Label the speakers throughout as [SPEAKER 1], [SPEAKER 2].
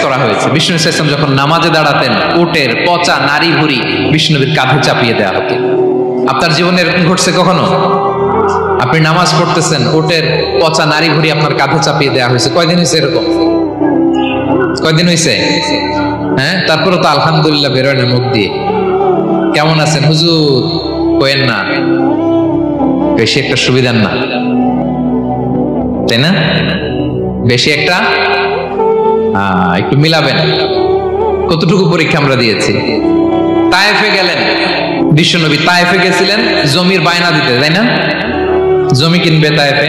[SPEAKER 1] করা হয়েছে। বিষ্ণু ইসলাম যখন নামাজে দাঁড়াতেন, উটের পচা নারী ভুঁড়ি বিষ্ণুনবীর কাঁধে চাপিয়ে দেওয়া হতো। আপনার জীবনে এরকম ঘটছে কখনো? আপনি নামাজ পড়তেছেন, উটের পচা নারী ভুঁড়ি আপনার কাঁধে চাপিয়ে দেওয়া হয়েছে। কয়দিন হয়েছে এরকম? কয়দিন হয়েছে? হ্যাঁ, তারপরে তো আলহামদুলিল্লাহ বেরোয় না মুখ দিয়ে। কেমন আছেন হুজুর? কোয়েন না, বেশি একটা সুবিধার না, তাই না? বেশি একটা একটু মিলাবেন। কতটুকু পরীক্ষা আমরা দিয়েছি। তায়েফে গেলেন বিশ্বনবী, তায়েফে গেছিলেন জমির বায়না দিতে, তাই না? জমি কিনবে তায়েফে।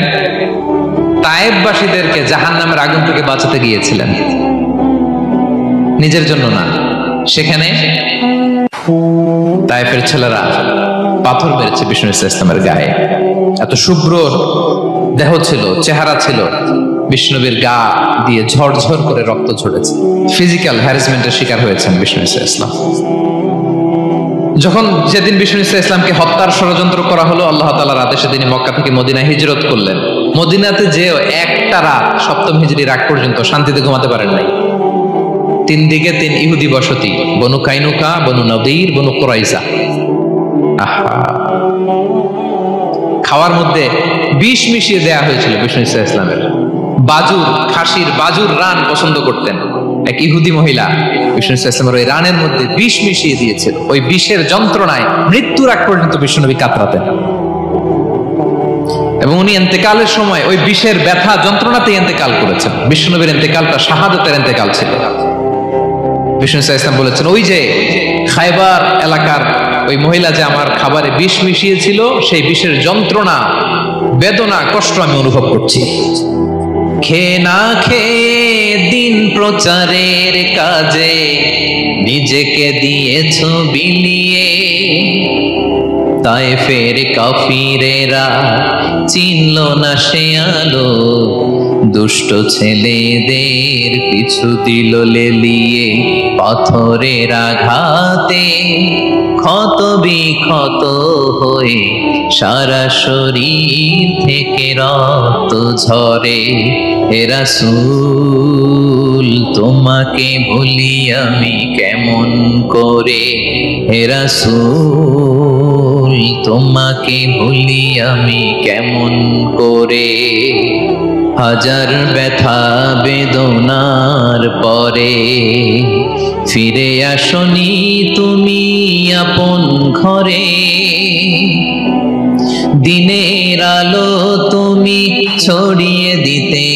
[SPEAKER 1] তায়েফবাসীদেরকে জাহান্নামের আগুন থেকে বাঁচাতে গিয়েছিলেন, নিজের জন্য না। সেখানে তায়েফের ছেলেরা পাথর মেরেছে বিষ্ণু ইসলামের গায়ে। এত শুভ্র দেহ ছিল, চেহারা ছিল, বিষ্ণুবীর গা দিয়ে ঝরঝর করে রক্ত ঝরেছে। ফিজিক্যাল হ্যারাসমেন্টের শিকার হয়েছেন বিষ্ণু ইসলাম। যখন যেদিন বিষ্ণু ইসলামকে হত্যার ষড়যন্ত্র করা হলো, আল্লাহ তাআলার আদেশে তিনি মক্কা থেকে মদিনায় হিজরত করলেন। মদিনাতে যেও একটা রাত, সপ্তম হিজরির আগ পর্যন্ত শান্তিতে ঘুমাতে পারেন নাই। 3 দিকে 3 ইহুদি বসতি, বনু কাইনুকা, বনু নদীর, বনু কুরাইজা। খাওয়ার মধ্যে বিষ মিশিয়ে দেয়া হয়েছিল বিষ্ণু ইসলামের। বাজুর, খাসির বাজুর রান পছন্দ করতেন এক ইহুদি মহিলা। বিষ্ণু ইসলামের ওই রানের মধ্যে বিষ মিশিয়ে দিয়েছিল। ওই বিষের যন্ত্রণায় মৃত্যুর আগ পর্যন্ত বিষ্ণুনবী কাতরাতেন, এবং উনি ইন্তেকালের সময় ওই বিষের ব্যথা যন্ত্রণাতে ইন্তেকাল করেছেন। বিষ্ণুনবীর ইন্তেকালটা শাহাদাতের ইন্তেকাল ছিল। বিষ্ণু ইসলাম বলেছেন, ওই যে খায়বার এলাকার ওই মহিলা যে আমার খাবারে বিষ মিশিয়েছিল, সেই বিষের যন্ত্রণা, বেদনা, কষ্ট আমি অনুভব করছি। খেয়ে না খেয়ে দিন প্রচারের কাজে নিজেকে দিয়েছ বিলিয়ে। তায়েফের কাফিরেরা চিনল না সে আলো, দুষ্ট ছেলেদের পিছু দিল লেলিয়ে। পাথরের আঘাতে ক্ষত বিক্ষত হয়ে সারা শরীর থেকে রক্ত ঝরে। হে রাসূল তোমাকে ভুলি আমি কেমন করে, হে রাসূল তোমাকে ভুলি আমি কেমন করে। হাজার ব্যথা বেদনার পরে ফিরে আসনি তুমি আপন ঘরে। দিনের আলো তুমি ছড়িয়ে দিতে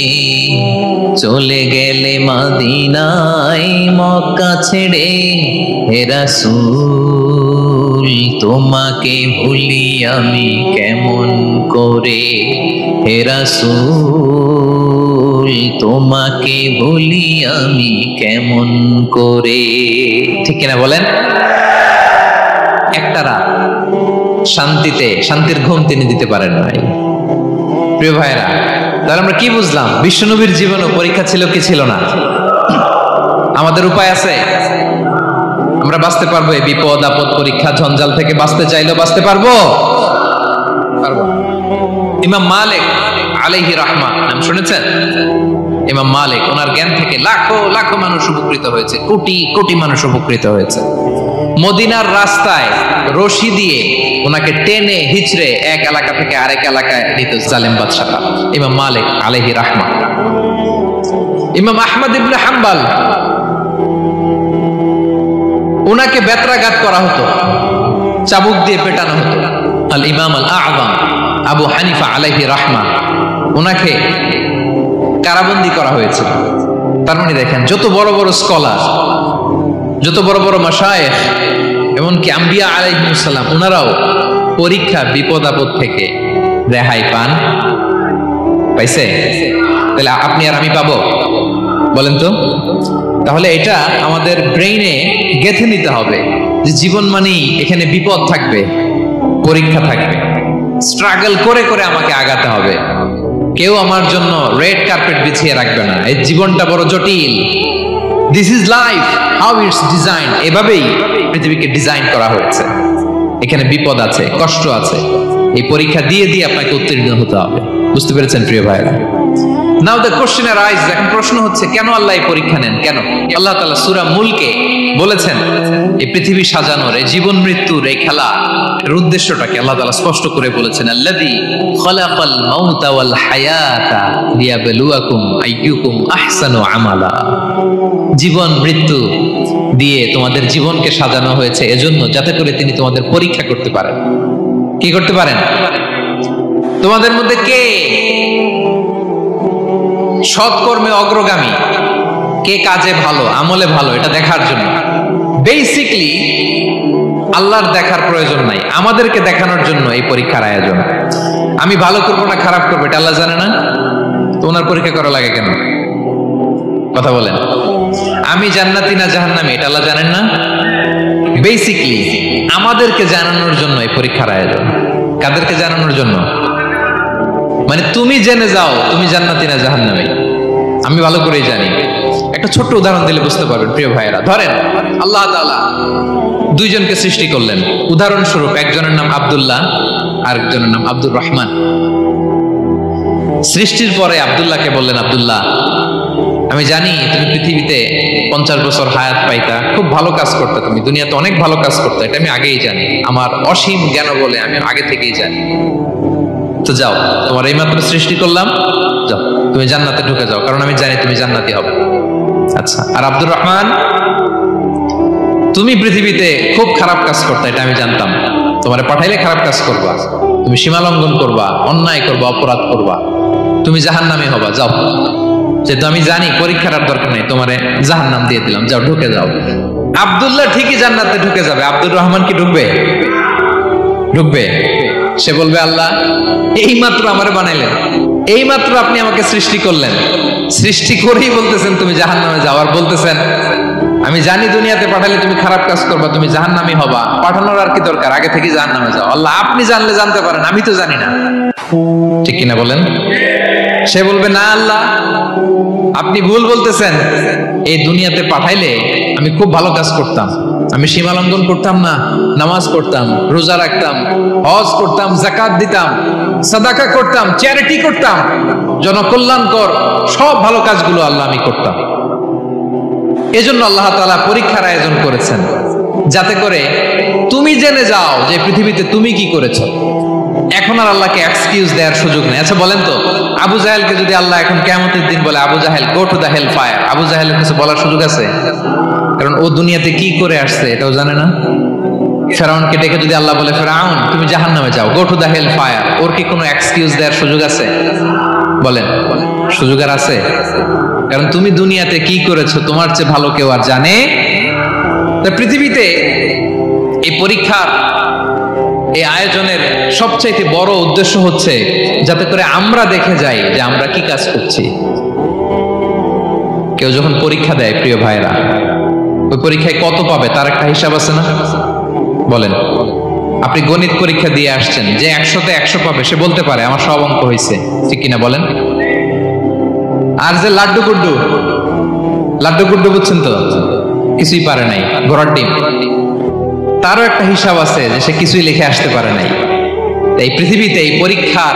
[SPEAKER 1] চলে গেলে মদিনায় মক্কা ছেড়ে। হে রাসূল তোমাকে ভুলি আমি কেমন করে, হে রাসূল তোমাকে ভুলি আমি কেমন করে। ঠিক কিনা বলেন? একটা রাত শান্তিতে, শান্তির ঘুম তিনি দিতে পারেন নাই। প্রিয় ভাইরা, তাহলে আমরা কি বুঝলাম? বিশ্বনবীর জীবনে পরীক্ষা ছিল কি ছিল না? আমাদের উপায় আছে? আমরা বাঁচতে পারবো এই বিপদ আপদ পরীক্ষা ঝঞ্ঝাল থেকে? বাঁচতে চাইলেও বাঁচতে পারবো? ইমাম মালিক আলাইহি রাহমা নাম শুনেছেন? ইমাম মালিক, ওনার জ্ঞান থেকে লাখো লাখো মানুষ উপকৃত হয়েছে, কোটি কোটি মানুষ উপকৃত হয়েছে। মদিনার রাস্তায় রশি দিয়ে ওনাকে টেনে হিচড়ে এক এলাকা থেকে আরেক এলাকায় নিত জালেম বাদশাহরা। ইমাম মালিক আলাইহি রাহমা। ইমাম আহমদ ইবনে হাম্বল, ওনাকে বেত্রাঘাত করা হতো, চাবুক দিয়ে পেটানো হতো। আল ইমাম আল আযম আবু হানিফা আলাইহি রাহমা, ওনাকে কারাবন্দী করা হয়েছিল। তার মানে দেখেন, যত বড় বড় স্কলার, যত বড় বড় মাশায়েখ, এমনকি আম্বিয়া আলাইহিস সালাম, ওনারাও পরীক্ষা বিপদ আপদ থেকে রেহাই পান। পাইছে? তাহলে আপনি আর আমি পাবো? বলেন তো। তাহলে এটা আমাদের ব্রেইনে গেঁথে নিতে হবে যে জীবন মানেই এখানে বিপদ থাকবে, পরীক্ষা থাকবে, স্ট্রাগল করে করে আমাকে আগাতে হবে। কেউ আমার জন্য রেড কার্পেট বিছিয়ে রাখবে না। এই জীবনটা বড় জটিল। This is life, how it's design. এভাবেই পৃথিবীকে ডিজাইন করা হয়েছে। এখানে বিপদ আছে, কষ্ট আছে। এই পরীক্ষা দিয়ে দিয়ে আপনাকে উত্তীর্ণ হতে হবে। বুঝতে পেরেছেন প্রিয় ভাইরা? নাও দ্য কোশ্চেন অ্যারাইজ, এখন প্রশ্ন হচ্ছে কেন আল্লাহ এই পরীক্ষা নেন? কেন আল্লাহ তাআলা সূরা মুলকে বলেছেন এই পৃথিবী সাজানোর, এই জীবন মৃত্যুর এই খেলা এর উদ্দেশ্যটাকে আল্লাহ তাআলা স্পষ্ট করে বলেছেন, আল্লাযী খালাকাল মাউতা ওয়াল হায়াতা লিয়াবলুয়াকুম আইয়ুকুম আহসানু আমালা। জীবন মৃত্যু দিয়ে তোমাদের জীবনকে সাজানো হয়েছে এজন্য, যাতে করে তিনি তোমাদের পরীক্ষা করতে পারেন। কি করতে পারেন? তোমাদের মধ্যে কে সৎকর্মে অগ্রগামী, কে কাজে ভালো, আমলে ভালো, এটা দেখার জন্য। বেসিকলি আল্লাহর দেখার প্রয়োজন নাই, আমাদেরকে দেখানোর জন্য এই পরীক্ষার আয়োজন। আমি ভালো করবো না খারাপ করবো এটা আল্লাহ জানে না? তো ওনার পরীক্ষা করা লাগে কেন? কথা বলেন। আমি জান্নাতি না জাহান্নামী এটা আল্লাহ জানেন না? বেসিকলি আমাদেরকে জানানোর জন্য এই পরীক্ষার আয়োজন। কাদেরকে জানানোর জন্য? মানে তুমি জেনে যাও তুমি জান্নাতি না জাহান্নামী। আমি ভালো করেই জানি। একটা ছোট্ট উদাহরণ দিলে বুঝতে পারবেন প্রিয় ভাইয়েরা। ধরেন আল্লাহ তাআলা দুইজনকে সৃষ্টি করলেন। উদাহরণস্বরূপ একজনের নাম আব্দুল্লাহ আর একজনের নাম আব্দুর রহমান। সৃষ্টির পরে আব্দুল্লাহকে বললেন, আব্দুল্লাহ আমি জানি তুমি পৃথিবীতে 50 বছর হায়াত পাইতা, খুব ভালো কাজ করতে, তুমি দুনিয়াতে অনেক ভালো কাজ করতে, এটা আমি আগেই জানি, আমার অসীম জ্ঞান বলে আমি আগে থেকেই জানি। তো যাও, তোমার এইমাত্র সৃষ্টি করলাম, যাও তুমি জান্নাতে ঢুকে যাও, কারণ আমি জানি তুমি জান্নাতি হবে। আচ্ছা, আর আব্দুর রহমান তুমি পৃথিবীতে খুব খারাপ কাজ করতে, এটা আমি জানতাম, তোমারে পাঠাইলে খারাপ কাজ করবা, তুমি সীমা লঙ্ঘন করবা, অন্যায় করবা, অপরাধ করবা, তুমি জাহান্নামী হবা, যাও। যেহেতু আমি জানি পরীক্ষার আর দরকার নেই, তোমারে জাহান্নাম দিয়ে দিলাম, যাও ঢুকে যাও। আব্দুল্লাহ ঠিকই জান্নাতে ঢুকে যাবে, আব্দুর রহমান কি ঢুকবে? ঢুকবে। সে বলবে, আল্লাহ এইমাত্র আমারে বানাইলেন, এইমাত্র আপনি আমাকে সৃষ্টি করলেন, সৃষ্টি করেই বলতেছেন তুমি জাহান্নামে যাও, আর বলতেছেন আমি জানি দুনিয়াতে পাঠালে তুমি খারাপ কাজ করবা, তুমি জাহান্নামী হবা, পাঠানোর আর কি দরকার, আগে থেকে জাহান্নামে যাও। আল্লাহ আপনি জানলে জানতে পারেন, আমি তো জানি না। ঠিক কিনা বলেন? সে বলবে, না আল্লাহ আপনি ভুল বলতেছেন, এই দুনিয়াতে পাঠাইলে আমি খুব ভালো কাজ করতাম, আমি সীমা লঙ্ঘন করতাম না, নামাজ পড়তাম, রোজা রাখতাম, হজ করতাম, যাকাত দিতাম, সাদাকা করতাম, চ্যারিটি করতাম, জনকল্যাণকর সব ভালো কাজগুলো আল্লাহ আমি করতাম। এজন্য আল্লাহ তাআলা পরীক্ষার আয়োজন করেছেন, যাতে করে তুমি জেনে যাও যে পৃথিবীতে তুমি কি করেছো। এখন আর আল্লাহকে এক্সকিউজ দেওয়ার সুযোগ নেই। আচ্ছা বলেন তো, আবু জাহেলকে যদি আল্লাহ এখন কিয়ামতের দিন বলে, Abu Jahl go to the hell fire, Abu জাহেলের কিছু বলার সুযোগ আছে? কারণ ও দুনিয়াতে কি করে আসছে এটাও জানে না। ফেরাউনকে ডেকে যদি আল্লাহ বলে, ফেরাউন তুমি জাহান্নামে যাও, go to the hell fire, ওর কি কোনো এক্সকিউজ দেওয়ার সুযোগ আছে? বলেন, সুযোগ আর আছে? কারণ তুমি দুনিয়াতে কি করেছো তোমার চেয়ে ভালো কেউ আর জানে। পৃথিবীতে এই পরীক্ষার এই আয়োজনের সবচাইতে বড় উদ্দেশ্য হচ্ছে যাতে করে আমরা দেখে যাই যে আমরা কি কাজ করছি। কেউ যখন পরীক্ষা দেয় প্রিয় ভাইরা, ওই পরীক্ষায় কত পাবে তার একটা হিসাব আছে না? বলেন, আপনি গণিত পরীক্ষা দিয়ে আসছেন, যে 100-তে 100 পাবে সে বলতে পারে আমার সব অঙ্ক হয়েছে, ঠিক কিনা বলেন? আর যে লাড্ডু গুড্ডু বুঝছেন তো, কিছুই পারে নাই, ঘোড়ার ডিম, তারও একটা হিসাব আছে যে সে কিছুই লিখে আসতে পারে নাই। এই পৃথিবীতে এই পরীক্ষার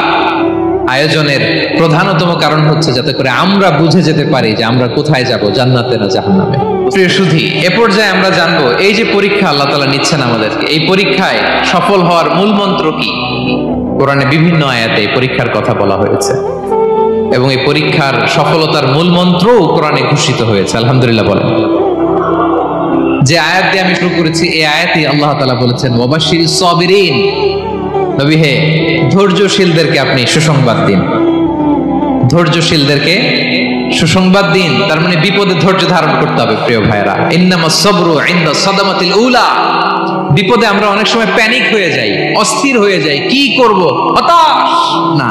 [SPEAKER 1] আয়োজনের প্রধানতম কারণ হচ্ছে যাতে করে আমরা বুঝে যেতে পারি যে আমরা কোথায় যাব, জান্নাতে না জাহান্নামে। প্রিয় সুধী, এ পর্যায়ে আমরা জানবো এই যে পরীক্ষা আল্লাহ তাআলা নিচ্ছেন আমাদেরকে, এই পরীক্ষায় সফল হওয়ার মূল মন্ত্র কি। কোরআনে বিভিন্ন আয়াতে এই পরীক্ষার কথা বলা হয়েছে এবং এই পরীক্ষার সফলতার মূল মন্ত্রও কোরআনে ঘোষিত হয়েছে। আলহামদুলিল্লাহ বলেন। যে আয়াত দিয়ে আমি শুরু করেছি, এই আয়াতে আল্লাহ তাআলা বলেছেন, ওয়াবাশশিরিস সাবিরিন, নবী হে ধৈর্যশীলদেরকে আপনি সুসংবাদ দিন। ধৈর্যশীলদেরকে সুসংবাদ দিন, তার মানে বিপদে ধৈর্য ধারণ করতে হবে প্রিয় ভাইরা। ইন্নামাস সাবরু ইনদা সাদামাতিল উলা। বিপদে আমরা অনেক সময় প্যানিক হয়ে যাই, অস্থির হয়ে যাই, কি করব, হতাশ না।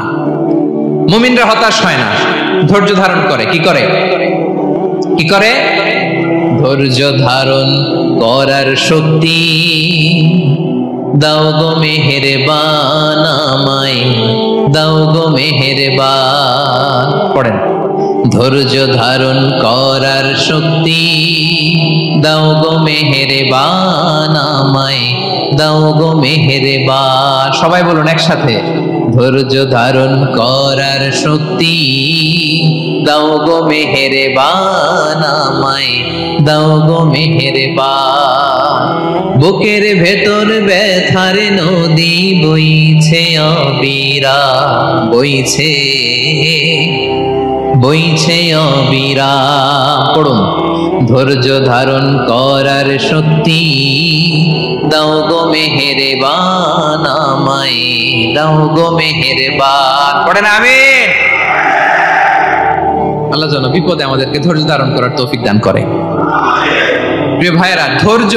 [SPEAKER 1] মুমিনরা হতাশ হয় না, ধৈর্য ধারণ করে। কি করে? ধৈর্য ধারণ করার শক্তি দাও গো মেহেরবান, আমায় দাও গো মেহেরবান। পড়েন, ধৈর্য ধারণ করার শক্তি দাও গো মেহেরবান, আমায় দাও গো মেহেরবান। সবাই বলুন একসাথে, ধৈর্য ধারণ করার শক্তি দাও গো মেহেরবান, আমায় দাও গো মেহেরবান। বুকের ভেতর ব্যথার নদী বইছে অবিরাম, বইছে বইছে অবিরাম। পড়ুন, ধৈর্য ধারণ করার শক্তি দাও গো মেহেরবান, আমায় দাও গো মেহেরবান। পড়েন আমিন। আল্লাহ যেন বিপদে আমাদেরকে ধৈর্য ধারণ করার তৌফিক দান করে। প্রিয় ভাইয়েরা, ধৈর্য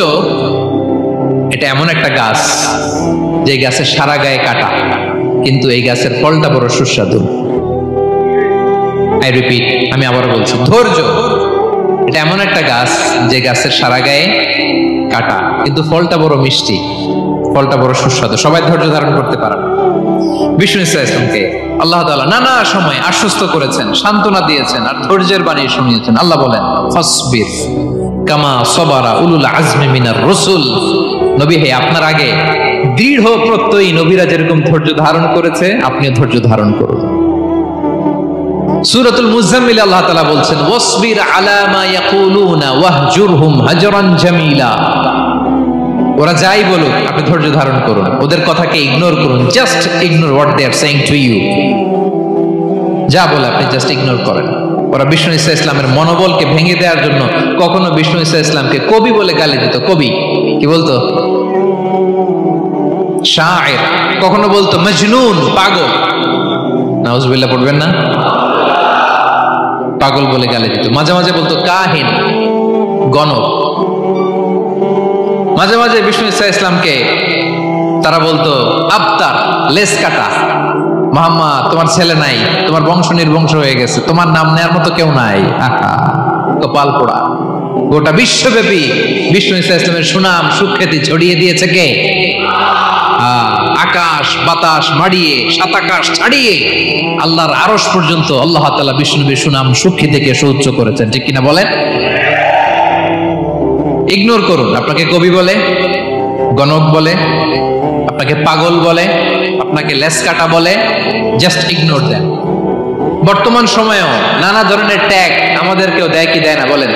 [SPEAKER 1] এটা এমন একটা গাছ যে গাছের সারা গায়ে কাটা, কিন্তু এই গাছের ফলটা বড় সুস্বাদু। আই রিপিট, আমি আবারও বলছি, ধৈর্য এটা এমন একটা গাছ যে গাছের সারা গায়ে কাটা, কিন্তু ফলটা বড় মিষ্টি, ফলটা বড় সুস্বাদু। সবাই ধৈর্য ধারণ করতে পারে না। বিষ্ণু ইসলামকে আল্লাহ তাআলা নানা সময় আশ্বস্ত করেছেন, সান্ত্বনা দিয়েছেন, আর ধৈর্যের বাণী শুনিয়েছেন। আল্লাহ বলেন, ফাসবির কামা সাবারা উলুল আজমি মিনার রাসূল। নবী হে, আপনার আগে দৃঢ় প্রত্যয়ী নবীরা যেরকম ধৈর্য ধারণ করেছে, আপনিও ধৈর্য ধারণ করুন। সূরাতুল মুজাম্মিল আল্লাহ তাআলা বলছেন, ওয়াসবির আলা মা ইয়াকুলুনা ওয়াহজুরহুম হাজরান জামিলা। ওরা যাই বলুক, আপনি ধৈর্য ধারণ করুন, ওদের কথাকে ইগনোর করুন। Just ignore what they are saying to you. যা বলে আপনি জাস্ট ইগনোর করেন। ওরা বিষ্ণু ঈসা ইসলামের মনোবলকে ভেঙে দেওয়ার জন্য কখনো বিষ্ণু ঈসা ইসলামকে কবি বলে গালি দিত। কবি কি বলতো? শায়ের। কখনো বলতো মজনুন, পাগল। নাউজুবিল্লাহ পড়বেন না? পাগল বলে গালি দিত। মাঝে মাঝে বলতো কাহিন, গণক। মাঝে মাঝে বিষ্ণু ঈসা ইসলামকে তারা বলতো আবতার, লেস কাটা। মুহাম্মদ, তোমার ছেলে নাই, তোমার বংশ নির্বংশ হয়ে গেছে, তোমার নাম নেয়ার মতো কেউ নাই। কপাল পোড়া। গোটা বিশ্বব্যাপী বিষ্ণু ঈসা ইসলামের সুনাম সুখ্যাতি ছড়িয়ে দিয়েছে কে? আকাশ বাতাস মাড়িয়ে, সাত আকাশ ছাড়িয়ে আল্লাহর আরশ পর্যন্ত আল্লাহ তাআলা বিষ্ণু নবীর সুনাম সুখ্যাতিকে সুউচ্চ করেছেন। ঠিক কিনা বলেন? ইগনোর করুন। আপনাকে কবি বলে, গণক বলে, আপনাকে পাগল বলে, আপনাকে লেস কাটা বলে, জাস্ট ইগনোর দেন। বর্তমান সময়েও নানা ধরনের ট্যাগ আমাদেরকেও দেয় কি দেয় না বলেন?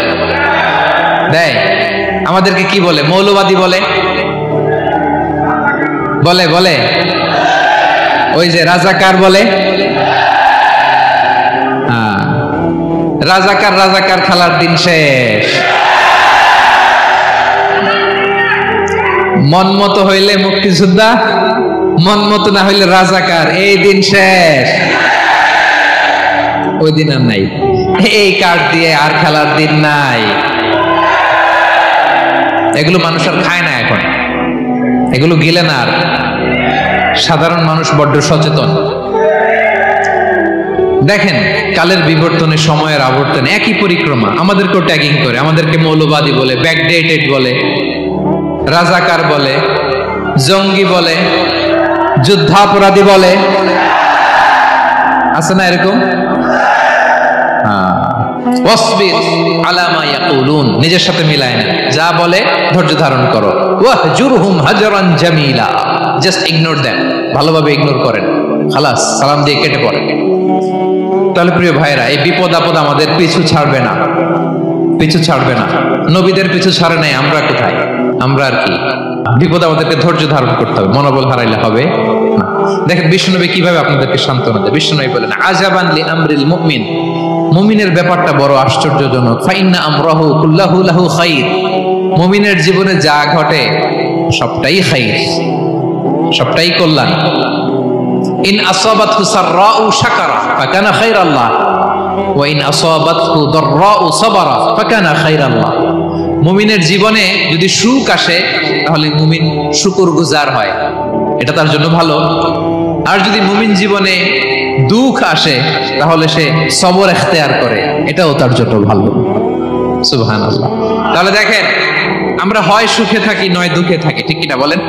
[SPEAKER 1] দেয়। আমাদেরকে কি বলে? মৌলবাদী বলে, বলে বলে ওই যে রাজাকার বলে। রাজাকার রাজাকার খেলার দিন শেষ। মন মতো হইলে মুক্তিযোদ্ধা, মন মতো না হইলে রাজাকার, এই দিন শেষ। ওই দিন আর নাই। এই কার্ড দিয়ে আর খেলার দিন নাই। এগুলো মানুষ আর খায় না এখন, এগুলো গিলে না আর। সাধারণ মানুষ বড্ড সচেতন। দেখেন, কালের বিবর্তনে, সময়ের আবর্তনে একই পরিক্রমা আমাদেরকেও ট্যাগিং করে। আমাদেরকে মৌলবাদী বলে, ব্যাকডেটেড বলে, রাজাকার বলে, জঙ্গি বলে, যুদ্ধাপরাধী বলে। আছে না এরকম? ওয়াসবির আলা মা ইয়াকুলুন, নিজের সাথে মিলায় না। যা বলে ধৈর্য ধারণ করো। ওয়াহজুরহুম হাজরান জামিলা, জাস্ট ইগনোর দেন, ভালোভাবে ইগনোর করেন, খালাস, সালাম দিয়ে কেটে পড়েন। তাহলে প্রিয় ভাইরা, এই বিপদ আপদ আমাদের পিছু ছাড়বে না, পিছু ছাড়বে না। নবীদের পিছু ছাড়ে নাই, আমরা কোথায়? আমরা আর কি? বিপদ আমাদেরকে ধৈর্য ধারণ করতে হবে, মনোবল হারাইলে হবে না। দেখেন বিষ্ণুনবী কিভাবে আপনাদেরকে সান্ত্বনা দেয়। বিষ্ণুনবী বলেন, আজাবান লি আমরিল মুমিন, মুমিনের ব্যাপারটা বড় আশ্চর্যজনক। ফাইন্না আমরাহু কুল্লাহু লাহু খাইর, মুমিনের জীবনে যা ঘটে সবটাই খাইর, সবটাই কল্যাণ। ইন আসাবাতহু সাররাউ শাকারা ফাকানা খাইরাল্লাহ ওয়া ইন আসাবাতহু দাররাউ সাবারা ফাকানা খাইরাল্লাহ। মুমিনের জীবনে যদি সুখ আসে তাহলে মুমিন শুকরগুজার হয়, এটা তার জন্য ভালো। আর যদি মুমিন জীবনে দুঃখ আসে তাহলে সে সবর ইখতিয়ার করে, এটাও তার জন্য ভালো। সুবহানাল্লাহ। তাহলে দেখেন, আমরা হয় সুখে থাকি নয় দুঃখে থাকি, ঠিক কিনা বলেন?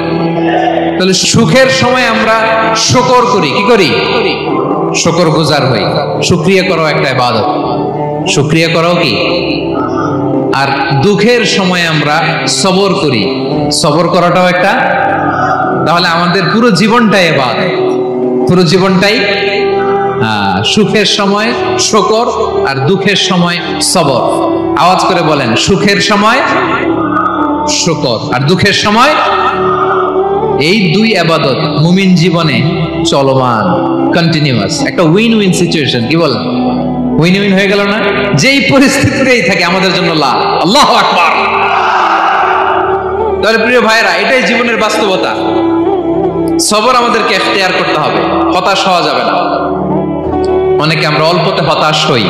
[SPEAKER 1] তাহলে সুখের সময় আমরা শুকর করি, কি করি? শুকরগুজার হই। শুকরিয়া করাও একটা ইবাদত, শুকরিয়া করাও কি? আর দুঃখের সময় আমরা সবর করি, সবর করাটাও একটা। তাহলে আমাদের পুরো জীবনটাই ইবাদত, পুরো জীবনটাই সুখের সময় শুকর আর দুঃখের সময় সবর। আওয়াজ করে বলেন, সুখের সময় শুকর আর দুঃখের সময়। এই দুই ইবাদত মুমিন জীবনে চলমান, কন্টিনিউয়াস, একটা উইন উইন সিচুয়েশন। কি বলেন? উইন উইন হয়ে গেল না? যেই পরিস্থিতিতেই থাকে আমাদের জন্য লাভ। আল্লাহু আকবার। তাহলে প্রিয় ভাইরা, এটাই জীবনের বাস্তবতা। সবর আমাদেরকে ইখতিয়ার করতে হবে, হতাশ হওয়া যাবে না। অনেকে আমরা অল্পতে হতাশ হই।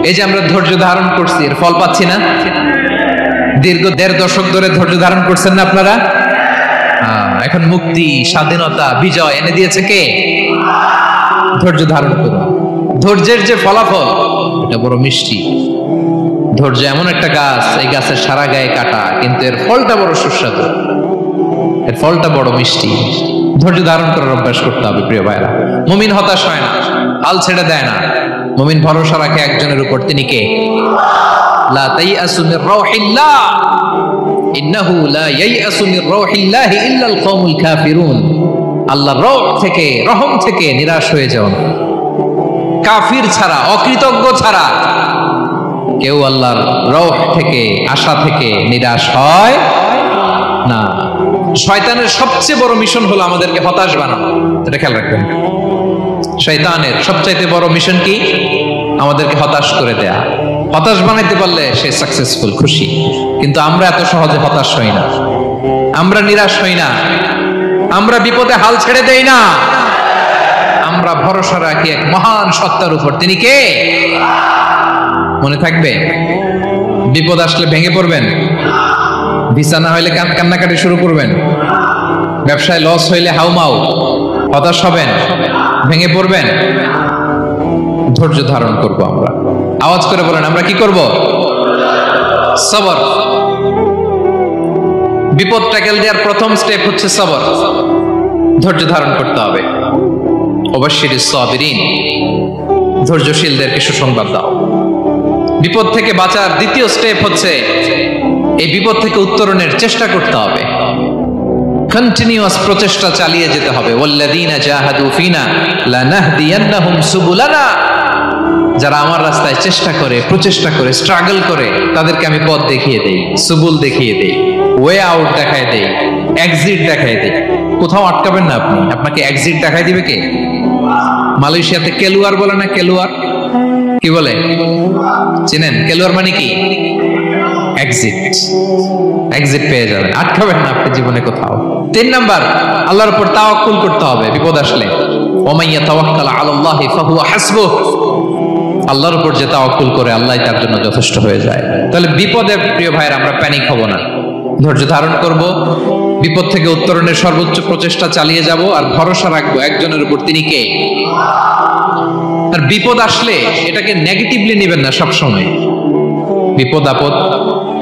[SPEAKER 1] এই যে আমরা ধৈর্য ধারণ করছি, এর ফল পাচ্ছি না? দীর্ঘ 1.5 দশক ধরে ধৈর্য ধারণ করছেন না আপনারা? এখন মুক্তি, স্বাধীনতা, বিজয় এনে দিয়েছে কে? ধৈর্য ধারণ করুন। ধৈর্যের যে ফলাফল, এটা বড় মিষ্টি। ধৈর্য এমন একটা গাছ, এই গাছের সারা গায়ে কাটা, কিন্তু এর ফলটা বড় সুস্বাদু, এর ফলটা বড় মিষ্টি। ধৈর্য ধারণ করার অভ্যাস করতে হবে প্রিয় ভাইরা। মুমিন হতাশ হয় না, হাল ছেড়ে দেয় না। মুমিন ভরসা রাখে একজনের উপর, তিনি কে? লা তাইয়াসু মির রাউহিল্লাহ, ইন্নাহু লা ইয়াইয়াসু মির রাউহিল্লাহি ইল্লাল কওমুল কাফিরুন। আল্লাহর রহ থেকে, রহম থেকে নিরাশ হয়ে যাও না। কাফির ছাড়া, অকৃতজ্ঞ ছাড়া কেউ আল্লাহর রহ থেকে, আশা থেকে নিরাশ হয় না। শয়তানের সবচেয়ে বড় মিশন হলো আমাদেরকে হতাশ বানানো। এটা খেয়াল রাখবেন। শয়তানের সবচাইতে বড় মিশন কি? আমাদেরকে হতাশ করে দেয়া। হতাশ বানাইতে পারলে সে সাকসেসফুল, খুশি। কিন্তু আমরা এত সহজে হতাশ হই না, আমরা নিরাশ হই না, আমরা বিপদে হাল ছেড়ে দেই না। আমরা ভরসা রাখি এক মহান সত্তার উপর। তিনি কে? মনে থাকবে? বিপদ আসলে ভেঙে পড়বেন, ভিসা না হইলে কান্নাকাটি শুরু করবেন, ব্যবসায় লস হইলে হাউমাউ, হতাশ হবেন, ভেঙে পড়বেন। ধৈর্য ধারণ করব আমরা। আওয়াজ করে বলেন, আমরা কি করব? সবর। বিপদ ট্যাকেল দেওয়ার প্রথম স্টেপ হচ্ছে সবর। ধৈর্য ধারণ করতে হবে। অবশ্যই সাবিরিন, ধৈর্যশীলদেরকে সুসংবাদ দাও। বিপদ থেকে বাঁচার দ্বিতীয় স্টেপ হচ্ছে এই বিপদ থেকে উত্তরণের চেষ্টা করতে হবে। কন্টিনিউয়াস প্রচেষ্টা চালিয়ে যেতে হবে। ওয়াল্লাযীনা জাহাদু ফিনা লানাহদিয়ান্নাহুম সুবুলানা। যারা আমার রাস্তায় চেষ্টা করে, প্রচেষ্টা করে, স্ট্রাগল করে, তাদেরকে আমি পথ দেখিয়ে দেই, সুবুল দেখিয়ে দেই, ওয়ে আউট দেখায় দেই, এক্সিট দেখায় দেই। কোথাও আটকাবেন না আপনি, আপনাকে এক্সিট দেখায় দিবে কে? মালয়েশিয়াতে কেলুয়ার বলে না? কেলুয়ার কি বলে চিনেন? কেলুয়ার মানে কি? এক্সিট। এক্সিট পেয়ে যাবেন, আটকাবেন না আপনি জীবনে কোথাও। 3 নাম্বার, আল্লাহর উপর তাওয়াক্কুল করতে হবে বিপদ আসলে। ওমাইয়া তাওয়াক্কাল আলাল্লাহি ফাহুয়া হাসবুহ। আল্লাহর উপর যে তাওয়াক্কুল করে, আল্লাহই তার জন্য যথেষ্ট হয়ে যায়। তাহলে বিপদে প্রিয় ভাইরা আমরা প্যানিক হব না, ধৈর্য ধারণ করব, বিপদ থেকে উত্তরণের সর্বোচ্চ প্রচেষ্টা চালিয়ে যাব, আর ভরসা রাখবো একজনের উপর, তিনি কে? আর বিপদ আসলে এটাকে নেগেটিভলি নেবেন না সব সময়। বিপদ আপদ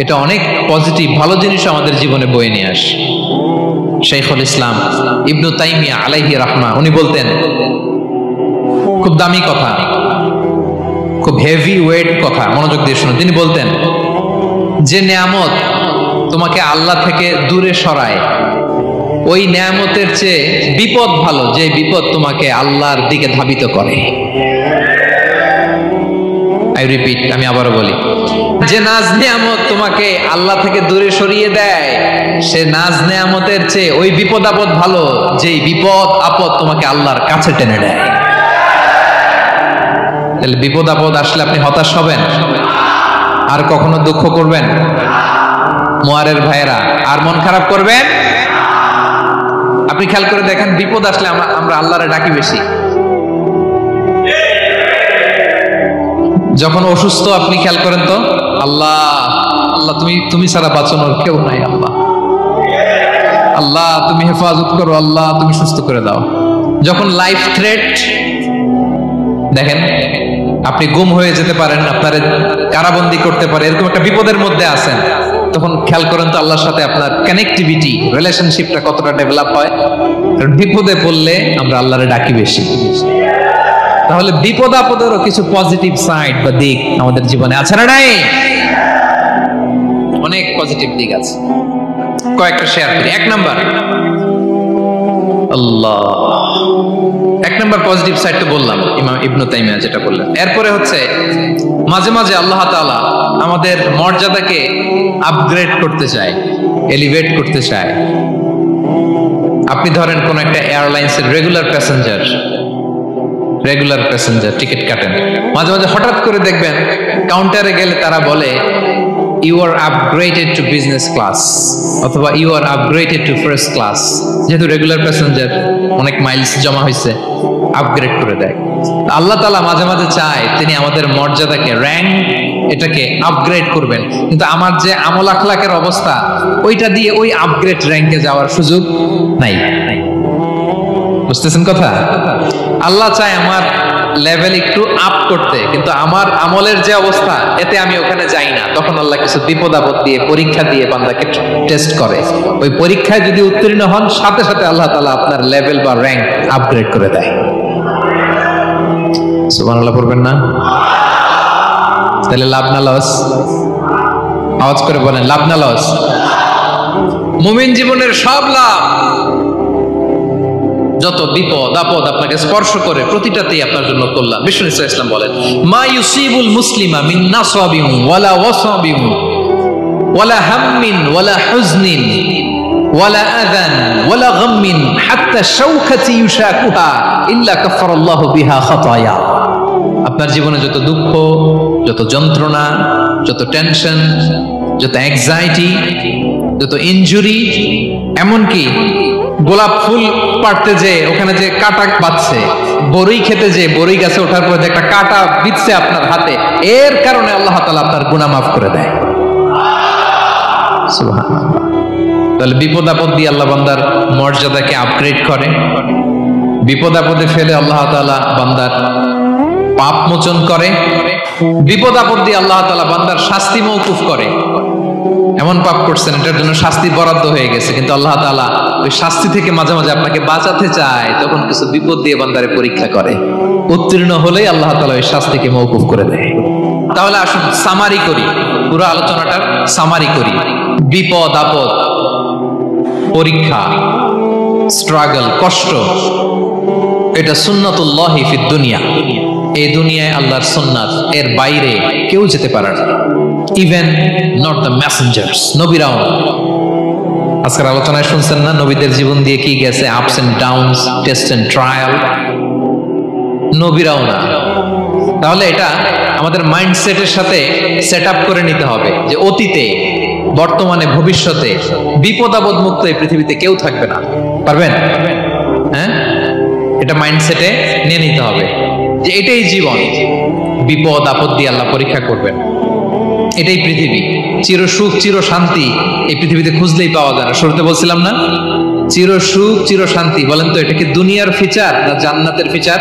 [SPEAKER 1] এটা অনেক পজিটিভ, ভালো জিনিস আমাদের জীবনে বয়ে নিয়ে আসে। শাইখুল ইসলাম ইবনু তাইমিয়া আলাইহি রাহমা, উনি বলতেন, খুব দামি কথা, খুব হেভি ওয়েট কথা, মনোযোগ দিয়ে শুনুন। তিনি বলতেন, যে নেয়ামত তোমাকে আল্লাহ থেকে দূরে সরায়, ওই নেয়ামতের চেয়ে বিপদ ভালো যে বিপদ তোমাকে আল্লাহর দিকে ধাবিত করে। আই রিপিট, আমি আবারও বলি, যে নাজ নেয়ামত তোমাকে আল্লাহ থেকে দূরে সরিয়ে দেয়, সে নাজ নেয়ামতের চেয়ে ওই বিপদ আপদ ভালো যে বিপদ আপদ তোমাকে আল্লাহর কাছে টেনে দেয়। তাহলে বিপদ আপদ আসলে আপনি হতাশ হবেন? আর কখনো দুঃখ করবেন? মুয়ারের ভাইয়েরা, আর মন খারাপ করবেন? আপনি খেয়াল করে দেখেন, বিপদ আসলে আমরা আল্লাহরে ডাকি বেশি। যখন অসুস্থ আপনি খেয়াল করেন তো, আল্লাহ আল্লাহ তুমি ছাড়া বাঁচানোর কেউ নাই, আল্লাহ আল্লাহ তুমি হেফাজত করো, আল্লাহ তুমি সুস্থ করে দাও। যখন লাইফ থ্রেট, দেখেন আপনি গুম হয়ে যেতে পারেন, আপনার কারাবন্দি করতে পারে, এরকম একটা বিপদের মধ্যে আছেন, তখন খেয়াল করেন তো আল্লাহর সাথে আপনার কানেক্টিভিটি, রিলেশনশিপটা কতটা ডেভেলপ হয়। বিপদে পড়লে আমরা আল্লাহরে ডাকি বেশি। তাহলে বিপদ আপদেরও কিছু পজিটিভ সাইড বা দিক আমাদের জীবনে আছে না নাই? অনেক পজিটিভ দিক আছে, কয়েকটা শেয়ার করি। 1 নাম্বার, আল্লাহ 1 নম্বর পজিটিভ সাইড তো বললাম, ইমাম ইবনে তাইমিয়া যেটা বললেন। এরপরে হচ্ছে মাঝে মাঝে আল্লাহ তাআলা আমাদের মর্যাদাকে আপগ্রেড করতে চায়, এলিভেট করতে চায়। আপনি ধরেন কোন একটা এয়ারলাইন্সের রেগুলার প্যাসেঞ্জার টিকিট কাটেন, মাঝে মাঝে হঠাৎ করে দেখবেন কাউন্টারে গেলে তারা বলে you are upgraded to business class অথবা you are upgraded to first class. যেহেতু রেগুলার প্যাসেঞ্জার, অনেক মাইলস জমা হয়েছে, আপগ্রেড করে দেয়। আল্লাহ তাআলা মাঝে মাঝে চায় তিনি আমাদের মর্যাদাকে, র্যাঙ্ক এটাকে আপগ্রেড করবেন, কিন্তু আমার যে আমল আখলাকের অবস্থা ওইটা দিয়ে ওই আপগ্রেড র্যাঙ্কে যাওয়ার সুযোগ নাই। বুঝতেছেন কথা? আল্লাহ চায় আমার লেভেল একটু আপ করতে, কিন্তু আমার আমলের যে অবস্থা এতে আমি ওখানে যাই না। তখন আল্লাহ কিছু বিপদ আপদ দিয়ে, পরীক্ষা দিয়ে বান্দাকে টেস্ট করে। ওই পরীক্ষায় যদি উত্তীর্ণ হন, সাথে সাথে আল্লাহ তাআলা আপনার লেভেল বা র্যাঙ্ক আপগ্রেড করে দেয়। সুবহানাল্লাহ পড়বেন না? তাহলে লাভ না লস? আওয়াজ করে বলেন, লাভ না লস? মুমিন জীবনের সব লাভ। যত বিপদ আপদ আপনাকে স্পর্শ করে প্রতিটাতেই আপনার জন্য কল্যাণ। বিষ্ণু ইসলাম বলেন, মা ইউসিবুল মুসলিমা মিন নাসাবিন ওয়ালা ওয়াসাবিন ওয়ালা হাম্মিন ওয়ালা হুজনিন ওয়ালা আযান ওয়ালা গাম্মিন হাত্তা শাওকাতি ইউশাকুহা ইল্লা কাফারাল্লাহু বিহা খাতায়া। আপনার জীবনে যত দুঃখ, যত যন্ত্রণা, যত টেনশন, যত অ্যাংজাইটি, যত ইনজুরি, এমনকি গোলাপ ফুল পাড়তে যে ওখানে যে কাটা বাঁধছে, বড়ই খেতে যে বড়ই গাছে ওঠার পরে যে একটা কাটা বিঁধছে আপনার হাতে, এর কারণে আল্লাহ তাআলা আপনার গুনাহ মাফ করে দেয়। সুবহানাল্লাহ। তাহলে বিপদ আপদ দিয়ে আল্লাহ বান্দার মর্যাদাকে আপগ্রেড করে। বিপদ আপদে ফেলে আল্লাহ তাআলা বান্দার পাপ মোচন করে। বিপদ আপদ দিয়ে আল্লাহ তাআলা বান্দার শাস্তি মওকুফ করে। এমন পাপ করছেন এটার জন্য শাস্তি বরাদ্দ হয়ে গেছে, কিন্তু আল্লাহ তাআলা ওই শাস্তি থেকে মাঝে মাঝে আপনাকে বাঁচাতে চায়, তখন কিছু বিপদ দিয়ে বান্দারে পরীক্ষা করে। উত্তীর্ণ হলেই আল্লাহ তাআলা ওই শাস্তিকে মওকুফ করে দেয়। তাহলে আসুন সামারি করি, পুরো আলোচনাটার সামারি করি। বিপদ আপদ, পরীক্ষা, স্ট্রাগল, কষ্ট, এটা সুন্নাতুল্লাহি ফিদ দুনিয়া। এই দুনিয়ায় আল্লাহর সুন্নাত, এর বাইরে কেউ যেতে পারে না। ইভেন নট দ্য মেসেঞ্জার্স, নবীরাও। আজকের আলোচনায় শুনছেন না নবীদের জীবন দিয়ে কি গেছে, ups and downs, test and trial. নবীরাও না। তাহলে এটা আমাদের মাইন্ডসেটের সাথে সেট আপ করে নিতে হবে যে অতীতে, বর্তমানে, ভবিষ্যতে বিপদ আপদ মুক্ত এই পৃথিবীতে কেউ থাকবে না। পারবেন? হ্যাঁ, এটা মাইন্ডসেটে নিয়ে নিতে হবে যে এটাই জীবন। বিপদ আপদ দিয়ে আল্লাহ পরীক্ষা করবেন। এটাই পৃথিবী। চির সুখ চির শান্তি এই পৃথিবীতে খুঁজলেই পাওয়া যায় না। শুরুতে বলছিলাম না, চির সুখ চির শান্তি। বলেন তো এটা কি দুনিয়ার ফিচার না জান্নাতের ফিচার?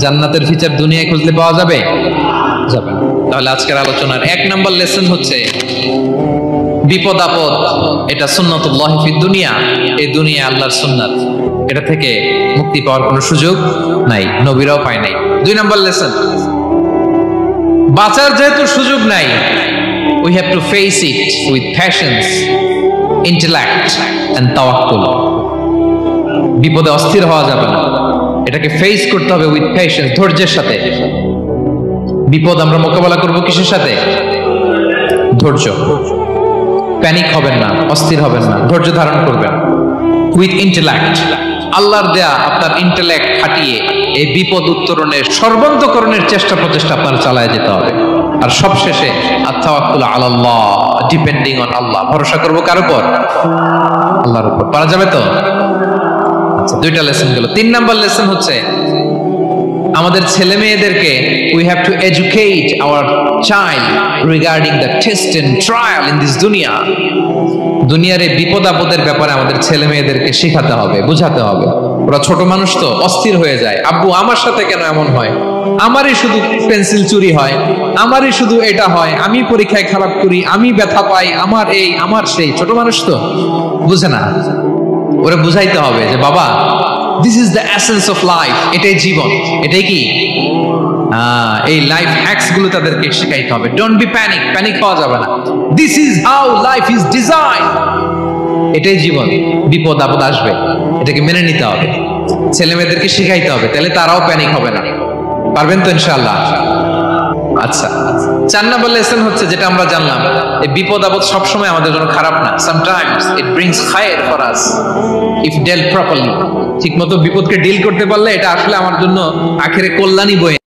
[SPEAKER 1] জান্নাতের ফিচার দুনিয়ায় খুঁজলে পাওয়া যাবে? যাবে না। তাহলে আজকের আলোচনার 1 নম্বর লেসন হচ্ছে বিপদ আপদ এটা সুন্নাতুল্লাহি ফিদ দুনিয়া। এই দুনিয়া আল্লাহর সুন্নাত, এটা থেকে মুক্তি পাওয়ার কোনো সুযোগ নাই, নবীরাও পায় নাই। 2 নম্বর লেসন, বাঁচার যেহেতু সুযোগ নাই, we have to face it with patience, intellect and tawakkul. বিপদে অস্থির হওয়া যাবে না, এটাকে ফেস করতে হবে উইথ পেশেন্স, ধৈর্যের সাথে। বিপদ আমরা মোকাবেলা করব কিসের সাথে? ধৈর্য। প্যানিক হবেন না, অস্থির হবেন না, ধৈর্য ধারণ করবেন। উইথ ইন্টেলেক্ট, আল্লাহর দেয়া আপনার ইন্টেলেক্ট খাটিয়ে এই বিপদ উত্তরণের সর্বান্তকরণের চেষ্টা প্রচেষ্টা আপনার চালায় যেতে হবে। আর সবশেষে আত-তাওয়াক্কুল আলাল্লাহ, ডিপেন্ডিং অন আল্লাহ, ভরসা করব কার উপর? আল্লাহর উপর। পারা যাবে তো? আচ্ছা, 2টা লেসন গেল। 3 নাম্বার লেসন হচ্ছে আমাদের ছেলে মেয়েদেরকে we have to educate our child regarding the test and trial in this dunya. দুনিয়ার এই বিপদ আপদের ব্যাপারে আমাদের ছেলে মেয়েদেরকে শেখাতে হবে, বোঝাতে হবে। ওরা ছোট মানুষ তো অস্থির হয়ে যায়, আব্বু আমার সাথে কেন এমন হয়, আমারই শুধু পেন্সিল চুরি হয়, আমারই শুধু এটা হয়, আমি পরীক্ষায় খারাপ করি, আমি ব্যথা পাই, আমার এই আমার সেই। ছোট মানুষ তো বুঝে না। ওরা বুঝাইতে হবে যে বাবা, this is the essence of life, এটাই জীবন, এটাই কি এই লাইফ হ্যাকস গুলো তাদেরকে শেখাইতে হবে। ডোন্ট বি প্যানিক, প্যানিক হওয়া যাবে না। This is how life is design, এটাই জীবন। বিপদ আপদ আসবে, এটাকে মেনে নিতে হবে। ছেলে মেয়েদেরকে শিখাইতে হবে, তাহলে তারাও প্যানিক হবে না। পারবেন তো ইনশাআল্লাহ? আচ্ছা, 4 নম্বর লেসন হচ্ছে, যেটা আমরা জানলাম, এই বিপদ আপদ সবসময় আমাদের জন্য খারাপ না। সামটাইমস ইট ব্রিংস খায়ের for us if dealt properly. ঠিক মতো বিপদকে ডিল করতে পারলে এটা আসলে আমার জন্য আখেরে কল্যাণই বয়ে